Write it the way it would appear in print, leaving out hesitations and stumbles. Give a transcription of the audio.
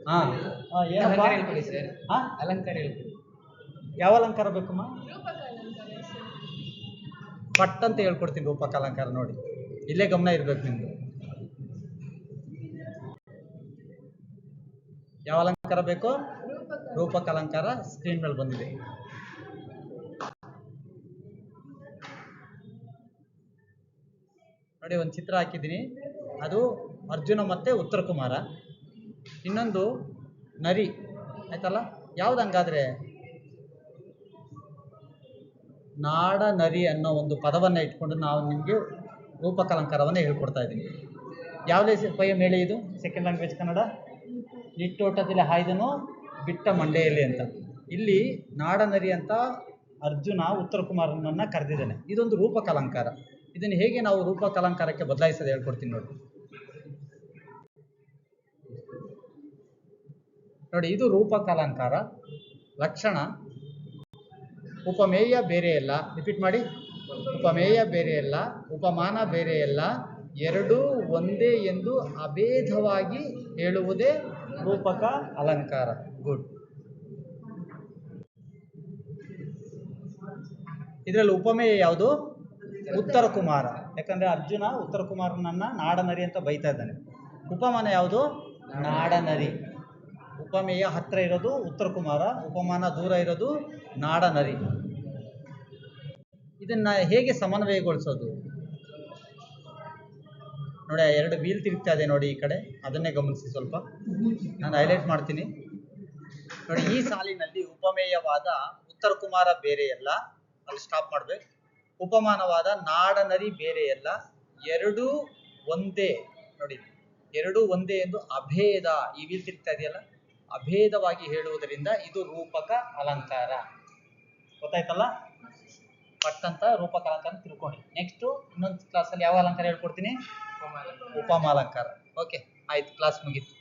ಹಾ ಏನಪ್ಪ ಅಲಂಕಾರ ಹೇಳ್ಕೊಡಿ ಸರ್. ಹಾ ಅಲಂಕಾರ ಹೇಳ್ಕೊಡಿ. ಯಾವ ಅಲಂಕಾರ ಬೇಕಮ್ಮ? ಪಟ್ ಅಂತ ಹೇಳ್ಕೊಡ್ತೀನಿ ರೂಪಕ ಅಲಂಕಾರ. ನೋಡಿ ಇಲ್ಲೇ ಗಮನ ಇರ್ಬೇಕು ನಿಮ್ದು. ಯಾವ ಅಲಂಕಾರ ಬೇಕು? ರೂಪಕ ಅಲಂಕಾರ ಸ್ಕ್ರೀನ್ ಮೇಲೆ ಬಂದಿದೆ. ನೋಡಿ ಒಂದು ಚಿತ್ರ ಹಾಕಿದ್ದೀನಿ. ಅದು ಅರ್ಜುನ ಮತ್ತೆ ಉತ್ತರ ಕುಮಾರ. ಇನ್ನೊಂದು ನರಿ ಆಯ್ತಲ್ಲ. ಯಾವ್ದು ಹಂಗಾದ್ರೆ? ನಾಡ ನರಿ ಅನ್ನೋ ಒಂದು ಪದವನ್ನು ಇಟ್ಕೊಂಡು ನಾವು ನಿಮಗೆ ರೂಪಕ ಅಲಂಕಾರವನ್ನು ಹೇಳ್ಕೊಡ್ತಾ ಇದ್ದೀನಿ. ಯಾವುದೇ ಪೈಯ ಮೇಲೆ ಇದು ಸೆಕೆಂಡ್ ಲ್ಯಾಂಗ್ವೇಜ್ ಕನ್ನಡ. ನಿಟ್ಟೋಟದಲ್ಲಿ ಹಾಯ್ದನು ಬಿಟ್ಟ ಮಂಡೆಯಲ್ಲಿ ಅಂತ. ಇಲ್ಲಿ ನಾಡನರಿ ಅಂತ ಅರ್ಜುನ ಉತ್ತರ ಕುಮಾರನನ್ನ ಕರೆದಿದ್ದಾನೆ. ಇದೊಂದು ರೂಪಕ ಅಲಂಕಾರ. ಇದನ್ನು ಹೇಗೆ ನಾವು ರೂಪಕ ಅಲಂಕಾರಕ್ಕೆ ಬದಲಾಯಿಸೋದು ಹೇಳ್ಕೊಡ್ತೀನಿ ನೋಡಿ. ನೋಡಿ ಇದು ರೂಪಕ ಅಲಂಕಾರ. ಲಕ್ಷಣ ಉಪಮೇಯ ಬೇರೆಯಲ್ಲ. ರಿಪೀಟ್ ಮಾಡಿ. ಉಪಮೇಯ ಬೇರೆಯಲ್ಲ, ಉಪಮಾನ ಬೇರೆಯಲ್ಲ, ಎರಡೂ ಒಂದೇ ಎಂದು ಅಭೇದವಾಗಿ ಹೇಳುವುದೇ ರೂಪಕ ಅಲಂಕಾರ. ಗುಡ್. ಇದರಲ್ಲಿ ಉಪಮೇಯ ಯಾವುದು? ಉತ್ತರ ಕುಮಾರ. ಯಾಕಂದ್ರೆ ಅರ್ಜುನ ಉತ್ತರ ಕುಮಾರನನ್ನ ನಾಡನರಿ ಅಂತ ಬೈತಾ ಇದ್ದಾನೆ. ಉಪಮಾನ ಯಾವುದು? ನಾಡನರಿ. ಉಪಮೇಯ ಹತ್ರ ಇರೋದು ಉತ್ತರ ಕುಮಾರ, ಉಪಮಾನ ದೂರ ಇರೋದು ನಾಡನರಿ. ಇದನ್ನ ಹೇಗೆ ಸಮನ್ವಯಗೊಳಿಸೋದು ನೋಡಿ. ಎರಡು ವೀಲ್ ತಿರುಗ್ತಾ ಇದೆ ನೋಡಿ ಈ ಕಡೆ, ಅದನ್ನೇ ಗಮನಿಸಿ ಸ್ವಲ್ಪ. ನಾನು ಹೈಲೈಟ್ ಮಾಡ್ತೀನಿ ನೋಡಿ. ಈ ಸಾಲಿನಲ್ಲಿ ಉಪಮೇಯವಾದ ಉತ್ತರ ಕುಮಾರ ಬೇರೆಯಲ್ಲ, ಅಲ್ಲಿ ಸ್ಟಾಪ್ ಮಾಡ್ಬೇಕು. ಉಪಮಾನವಾದ ನಾಡನರಿ ಬೇರೆಯಲ್ಲ, ಎರಡೂ ಒಂದೇ. ನೋಡಿ ಎರಡೂ ಒಂದೇ ಎಂದು ಅಭೇದ, ಈ ವೀಲ್ ತಿರುಗ್ತಾ ಇದೆಯಲ್ಲ, ಅಭೇದವಾಗಿ ಹೇಳುವುದರಿಂದ ಇದು ರೂಪಕ ಅಲಂಕಾರ. ಗೊತ್ತಾಯ್ತಲ್ಲ? ಪಟ್ಟಂತ ರೂಪಕ ಅಲಂಕಾರ ತಿಳ್ಕೊಂಡು ನೆಕ್ಸ್ಟ್ ಇನ್ನೊಂದು ಕ್ಲಾಸಲ್ಲಿ ಯಾವ ಅಲಂಕಾರ ಹೇಳ್ಕೊಡ್ತೀನಿ? ಉಪಮಾಲಂಕಾರ. ಓಕೆ ಆಯ್ತು, ಕ್ಲಾಸ್ ಮುಗೀತು.